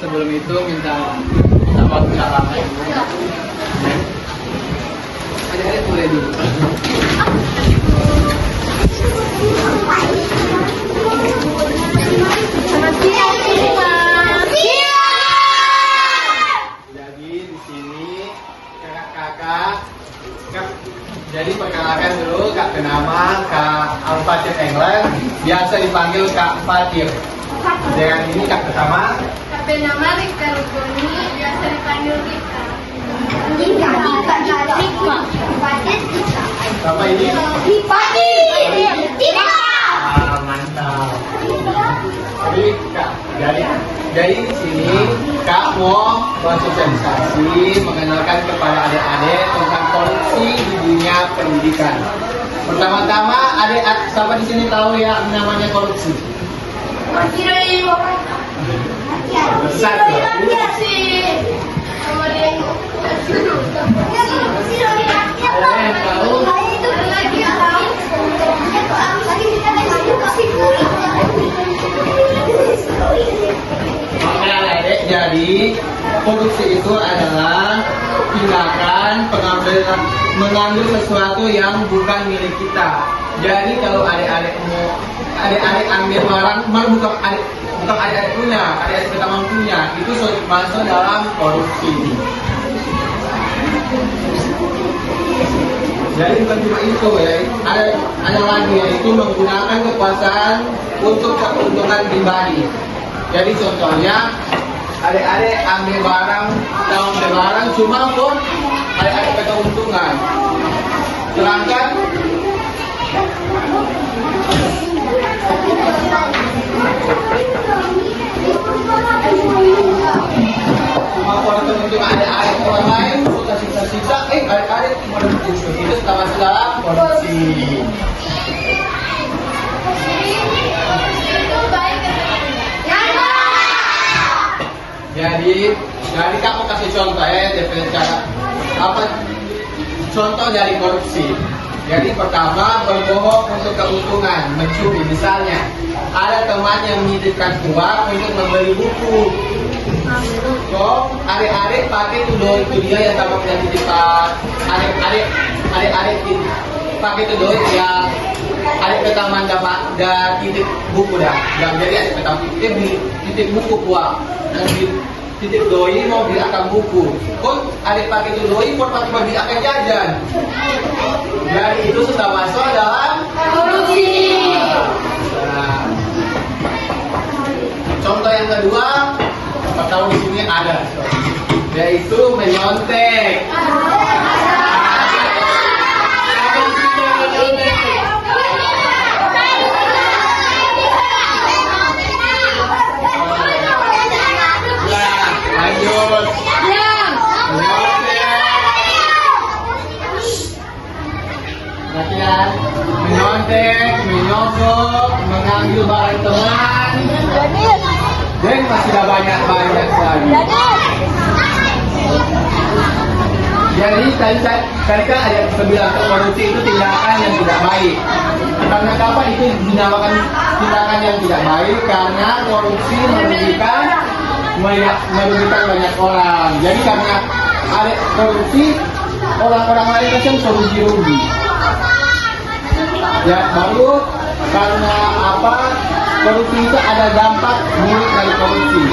sebelum itu minta waktu lama ibu. Adik-adik boleh dulu. Selamat siang semua. Jadi di sini kakak-kakak, jadi perkenalkan dulu Kak Kenama, Kak Al-Fatir England, biasa dipanggil Kak Fatir. Dengan ini Kak pertama. Kak Benama Rika Rukuni, biasa dipanggil Rika. Sama ini. Mantap. Jadi di sini Kak mau bersosialisasi, mengenalkan kepada adik-adik tentang korupsi di dunia pendidikan. Pertama-tama adik siapa di sini tahu ya namanya korupsi? Satu. Jadi korupsi itu adalah tindakan mengambil sesuatu yang bukan milik kita. Jadi kalau adik-adik ambil barang, bukan adik-adik punya, adik-adik kita mampunya, itu masuk dalam korupsi. Jadi bukan cuma itu ya, ada lagi yaitu menggunakan kekuasaan untuk keuntungan pribadi. Jadi contohnya adik-adik ambil barang, cuma pun adik-adik keuntungan. Sedangkan cuma kalau keuntungan adik-adik orang lain sudah sisa-sisa, adik-adik cuma itu masuk dalam korupsi. Jadi kamu kasih contoh ya, cara apa contoh dari korupsi. Jadi pertama berbohong untuk keuntungan, mencuri. Misalnya ada teman yang menitipkan uang untuk membeli buku. So adik-adik pakai itu dia yang sama punya titipan. Adik-adik pakai itu yang adik ke taman dapat titip buku dah. Jadi adik ke taman titip buku uang. Titip doi mau beli akan buku, pun adik pakai itu doi pun pakai beli akan jajan. Jadi itu sudah masuk dalam korupsi. Nah, contoh yang kedua, tahu di sini ada, yaitu menyontek. Menyontek, menyogok, mengambil barang teman, dan masih ada banyak lagi. Jadi tadi kan ada bilang korupsi itu tindakan yang tidak baik. Karena apa itu dinamakan tindakan yang tidak baik? Karena korupsi merugikan banyak orang. Jadi karena ada korupsi, orang-orang lain kan rugi. Ya baru karena apa korupsi itu ada dampak buruk dari korupsi,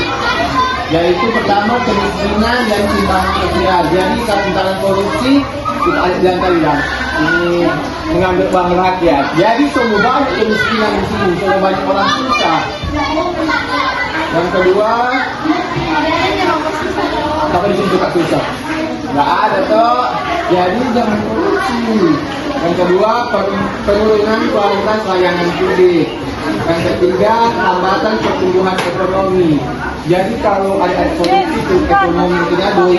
yaitu pertama kemiskinan dan timbangan sosial. Jadi kalau korupsi itu ada yang tadi ini mengambil uang rakyat. Jadi semua banyak kemiskinan di sini, semua banyak orang susah. Yang kedua, apa di sini suka susah? Nggak ada toh. Jadi jangan korupsi. Yang kedua, penurunan kualitas layanan publik. Yang ketiga, hambatan pertumbuhan ekonomi. Jadi kalau ada korupsi itu ekonomi kita doi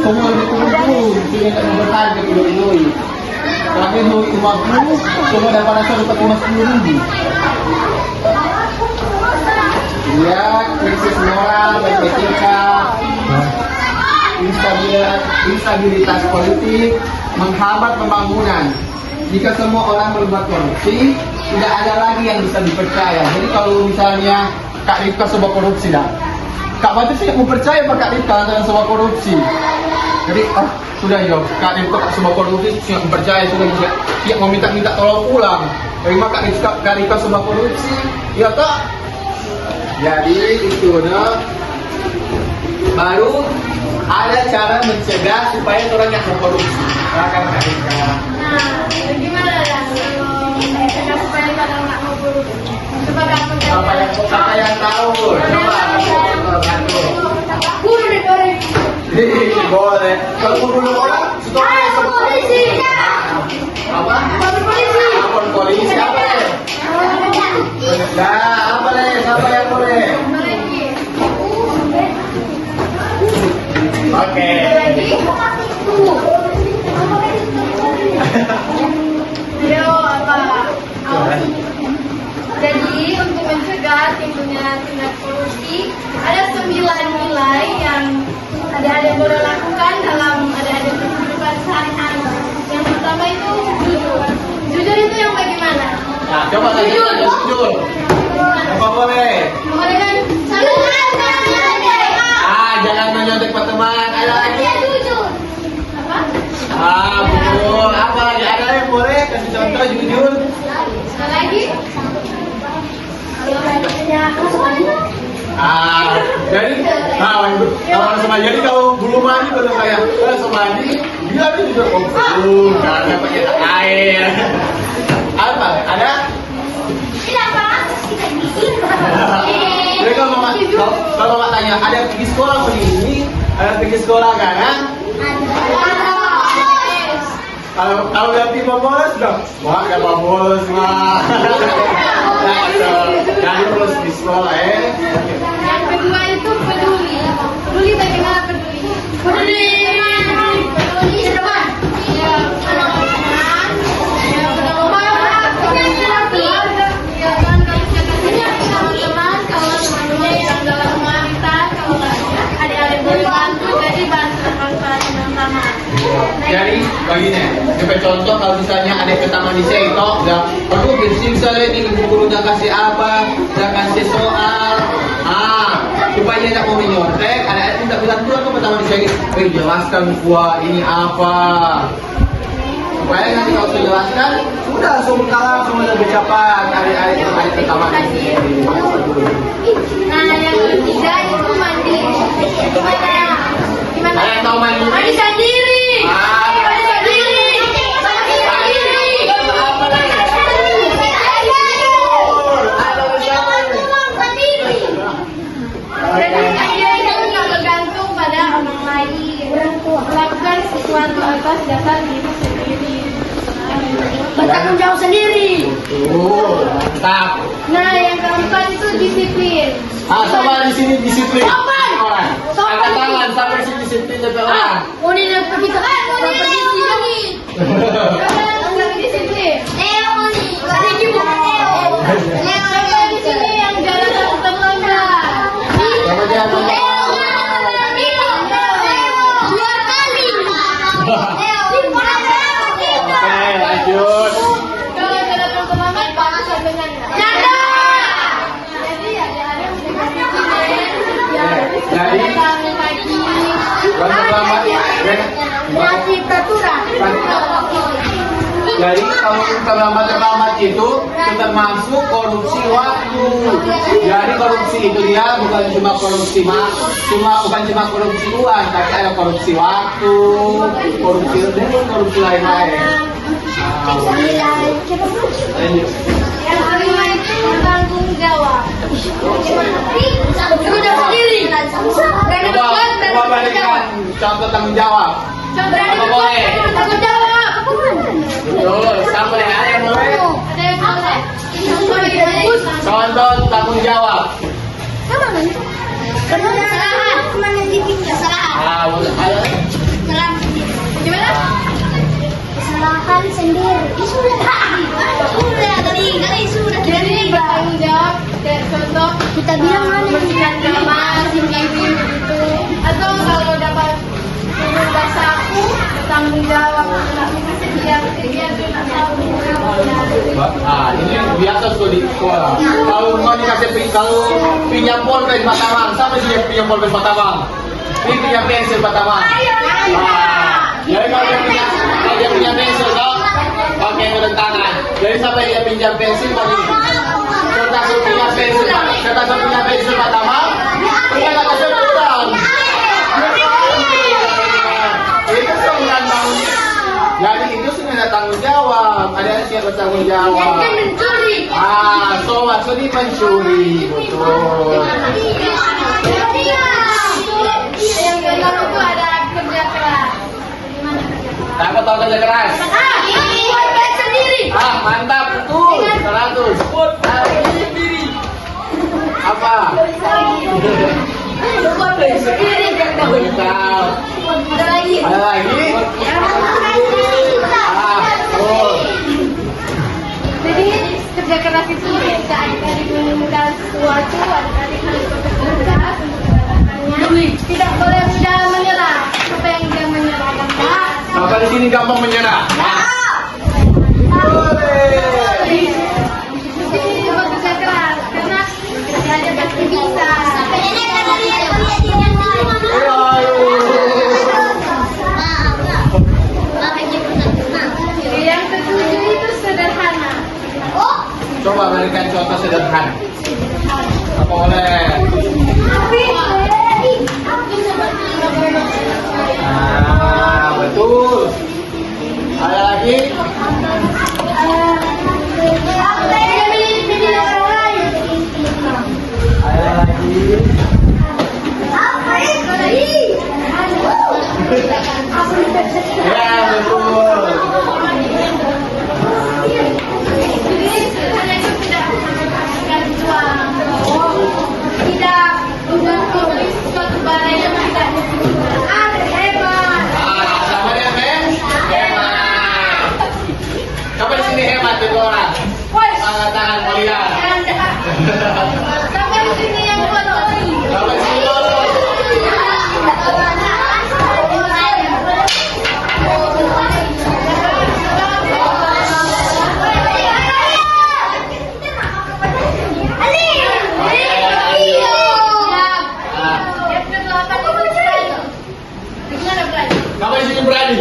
semua turun, sehingga tidak bertahan ke doi. Tapi doi 50, semua dapat rasa dapat 50.000. Ya, krisis moral dan etika, instabilitas politik, menghambat pembangunan. Jika semua orang berbuat korupsi, tidak ada lagi yang bisa dipercaya. Jadi kalau misalnya Kak Rifka coba korupsi dah, Kak Mati sih mau percaya sama Kak Rika dengan semua korupsi. Jadi sudah ya Kak Rika semua korupsi siap percaya sudah siap mau minta tolong pulang. Terima Kak Rika semua korupsi. Ya tak. Jadi itu nah. Baru ada cara mencegah supaya orang yang berkorupsi. Silakan Kak Rika. Nah, gimana ya kalau mencegah supaya kita nggak mau korupsi? Coba gampang Siapa yang tahu? Coba bantu. Bunuh deh orang. Boleh. Kalau bunuh orang, Ayo polisi. apa? Lapor polisi. Lapor polisi apa ya? Nah, apa deh? Siapa yang boleh? Oke. Yo apa? Jadi untuk mencegah timbulnya tindak korupsi ada 9 nilai yang adik-adik boleh lakukan dalam adik-adik kehidupan sehari-hari. Yang pertama itu jujur. Jujur itu yang bagaimana? Nah, coba tanya jujur. Apa boleh? Boleh kan? Jangan menyontek ke teman. Ada lagi? Jujur. Apa? Betul. Apa lagi? Ada yang boleh? Kasih contoh jujur. Sekali lagi. Jadi, kalau sama jadi kalau bulu mandi kalau kayak sama mandi, dia tuh juga karena pakai air. Apa? Ada? Jadi kalau mama tanya, ada pergi sekolah begini, ada pergi sekolah kan? Kalau lihat tim bolos dong, wah gak bolos mah. Jadi terus di sekolah Yang kedua itu peduli. Peduli bagaimana peduli? Peduli teman. Ya, teman. Ya, teman-teman, kalau teman-teman yang dalam komunitas, kalau adik-adik boleh bantu, jadi bantu sama-sama. Jadi begini, coba contoh kalau misalnya ada ke taman di itu, aduh bersih misalnya ini guru udah kasih apa, udah kasih soal, supaya tidak mau menyontek, ada minta bilang dulu ke taman di sini, jelaskan gua ini apa, supaya nanti kalau sudah jelaskan, udah langsung kalah semua lebih cepat, hari-hari ke taman di sini. Nah, yang ketiga itu mandi. Gimana? Ada yang tahu mandi? Mandi sendiri. Mandi sendiri. Jadi dia itu nggak bergantung pada orang lain. Lakukan sesuatu atas dasar diri sendiri. Bertanggung jawab sendiri. Mantap. Nah, yang keempat itu disiplin. Sama di sini disiplin. Sopan. Angkat tangan sampai sini disiplin dari orang. Oh, ini nak pergi ke sini. Yang disiplin. Siapa di sini yang jalan terlambat? Siapa jalan terlambat? Oke, lanjut. Kalau jalan terlambat, bagus sampai Jadi, jadi kalau terlambat itu termasuk korupsi waktu. Jadi korupsi itu dia bukan cuma korupsi bukan cuma korupsi uang, tapi ada korupsi waktu, korupsi lain-lain. Yang kelima itu tanggung jawab. Sudah sendiri. Coba balikan contoh tanggung jawab. Apa boleh? Tanggung jawab. Betul, sama dengan ada yang boleh. Ada yang boleh. Contoh tanggung jawab. Kesalahan. Kesalahan. Boleh. Gimana? Kesalahan sendiri. Sudah. Jadi bertanggung jawab. Kayak contoh kita bilang membersihkan kamar sendiri gitu. Atau kalau dapat tugas aku bertanggung jawab. Dia tuh nggak tahu. Ini biasa sudah di sekolah. Kalau mau dikasih kalau pinjam pulpen Batamang, siapa sih yang pinjam pulpen Batamang? Ini pinjam pensil Batamang. Jadi kalau dia punya pensil, dong, pakai dengan tangan. Jadi sampai dia pinjam pensil bagi. Kita punya pensil, kita punya pensil Batamang. Kita nggak kasih pulang. Itu sebenarnya bangun. Jadi itu sebenarnya tanggung jawab. Ada yang bertanggung jawab. So maksudnya mencuri, betul. Yang kedua itu ada kerja keras. Gimana kerja keras? Aku tahu kerja keras. Buat baik sendiri. Mantap, betul. 100. Sendiri. Apa? Buat baik sendiri. Mantap. Ada lagi. Ada lagi? Betul. Jadi kerja keras itu bisa adik-adik menemukan sesuatu, adik-adik harus bekerja untuk mendapatkannya. Tidak boleh mudah menyerah. Siapa yang mudah menyerah gampang? Sampai di sini gampang menyerah. Di sini bekerja keras karena kerjanya pasti bisa. Yang ketujuh itu sederhana. Coba berikan contoh sederhana. Apa boleh? Betul. Ada lagi? Ada lagi? Ya, betul. Tidak membeli suatu barang yang tidak dibutuhkan. Hebat. Sama dia, Men? Hemat. Coba di sini hemat itu orang. Tangan melihat. Sampai di sini yang bodoh. Coba di sini dulu. Coba di sini berani.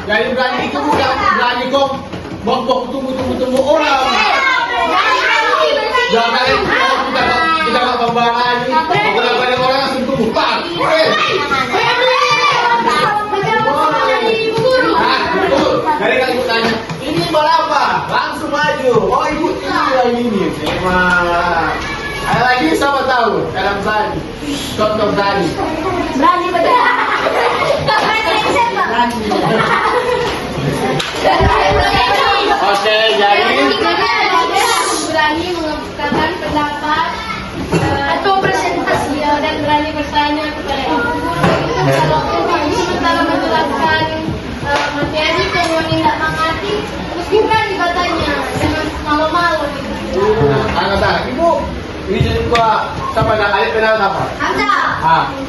Jadi berani itu bukan berani kok bok tunggu orang. Jangan kita nggak pembahasan. Beberapa orang langsung tunggu pak. Betul. Dari kali ibu tanya, ini berapa? Langsung maju. Oh ibu ini lagi ini. Emang. Ada lagi siapa tahu? Dalam berani. Contoh berani. Berani betul. Oke, jadi berani mengungkapkan pendapat atau presentasi dan berani bertanya kepada ibu guru. Kalau sementara menjelaskan materi kalau tidak mengerti, mesti berani bertanya, jangan malu-malu. Angkatan, ibu ini jadi gua siapa nak adik kenal siapa?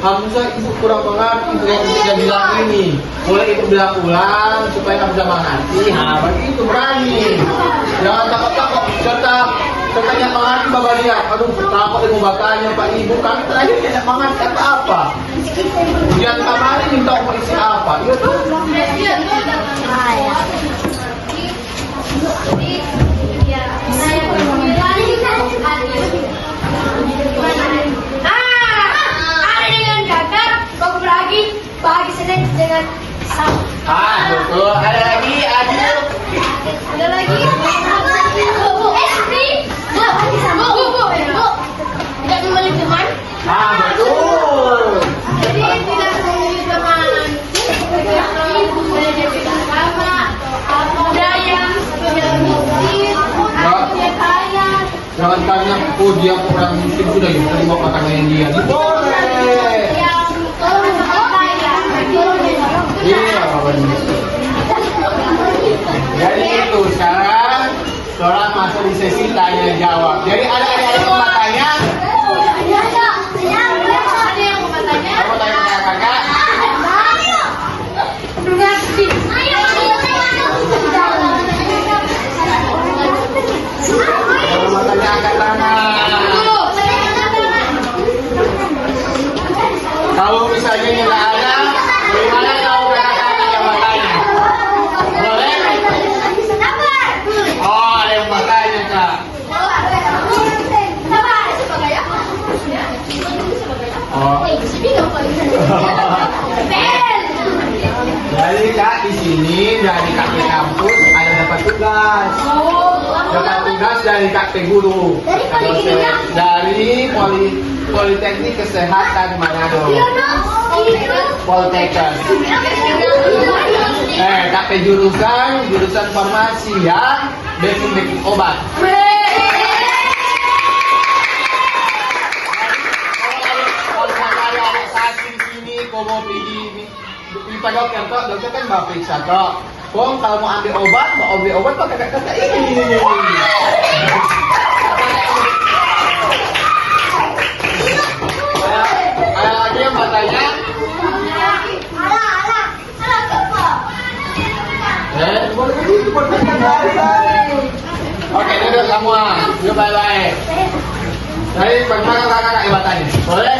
Hamzah ibu kurang mengerti yang bisa bilang ini. Boleh ibu bilang ulang supaya kamu bisa mengerti. Begitu berani. Jangan takut-takut. Katanya mengerti bapak dia. Aduh, takut ibu bertanya Pak Ibu. Kami terakhir tidak mengerti apa-apa. Jangan kemarin minta mau isi apa? Iya tuh. Ada dengan gagal, bagus lagi, pagi sedang dengan sama. Betul. Ada lagi, adil. Ada lagi. Bu. Tidak memilih teman. Betul. Jadi tidak memilih teman. Ibu belajar agama, budaya, punya musik, punya kaya. Jangan tanya, oh dia orang miskin sudah ya, terima pasangan dia. Boleh. Yang kaya. Iya, benar. Jadi itu sekarang masuk di sesi tanya jawab. Jadi ada yang bertanya. Oh. Jadi Kak di sini dari kakek kampus ada dapat tugas. Dapat tugas dari kakek guru. Dari Politeknik Kesehatan Manado. Poltekkes. Kakek jurusan farmasi ya, baking obat. Kalau ada saat di sini, kau mau pergi Pak dokter kan mau periksa toh. Kong kalau mau ambil obat pakai kata ini. Ada lagi yang mau tanya? Oke, duduk semua. Duduk baik-baik. Jadi bagaimana kakak hebatannya? Boleh?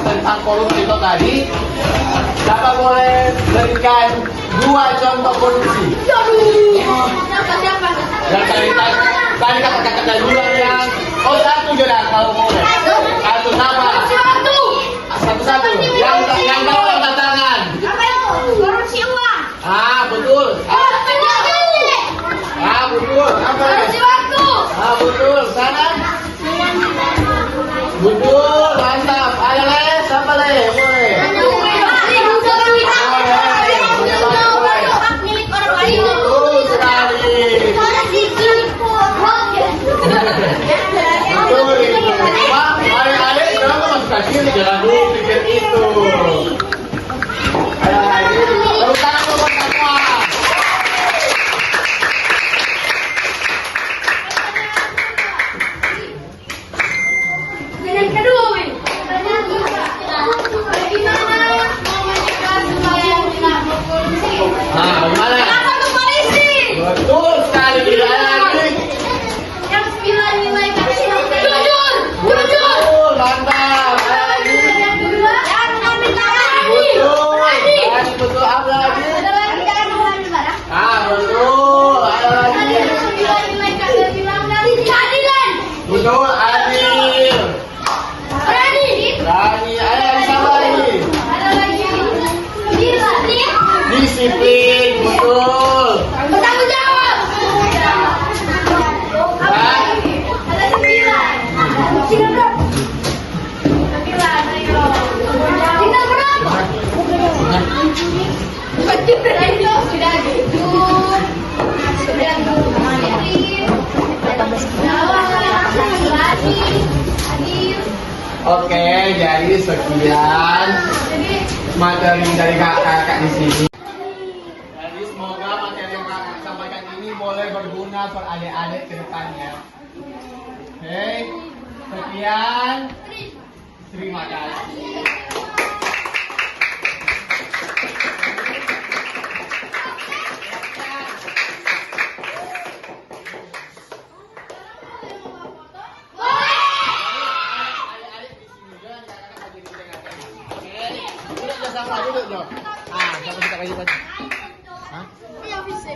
Tentang korupsi itu tadi, siapa boleh berikan 2 contoh korupsi? Dan tadi kata-kata dulu yang satu aja dah kalau boleh. Satu sama. Satu. Yang tahu angkat tangan. Korupsi uang. Betul. Betul. Apa? Korupsi waktu. Betul. Sana. Betul. Mantap. Ada lagi. Siapa lagi? Boleh. Betul sekali. Betul itu. Adik-adik kenapa masuk kecil jangan dulu pikir itu. Ada lagi. Tepuk tangan buat semua. Yang kedua, bagaimana mencegah supaya tidak berkorupsi? Bagaimana? Lapor ke polisi. Betul sekali. Ada lagi. Yang 9 nilai jujur. Betul, mantap. Ada lagi. Yang kedua, jangan mengambil tangan. Betul. Tadi betul apa lagi? Ada lagi jangan mengambil barang. Betul. Ada lagi. Yang 9 nilai kata bilang dari keadilan. Betul, adil. Berani. Berani. Ada lagi sama lagi. Ada lagi. Disiplin. Betul. Bertanggung jawab. Ada 9. Tinggal berapa? 9, ayo. Tinggal berapa? Ayo, sudah jujur. Sudah adil. Oke, jadi sekian materi dari kakak-kakak di sini. Jadi semoga materi yang kakak sampaikan ini boleh berguna untuk adik-adik ke depannya. Oke, sekian. Terima kasih. Duduk, sama duduk, Jo. Siapa kita kasih tadi? Hah? Iya, bisa.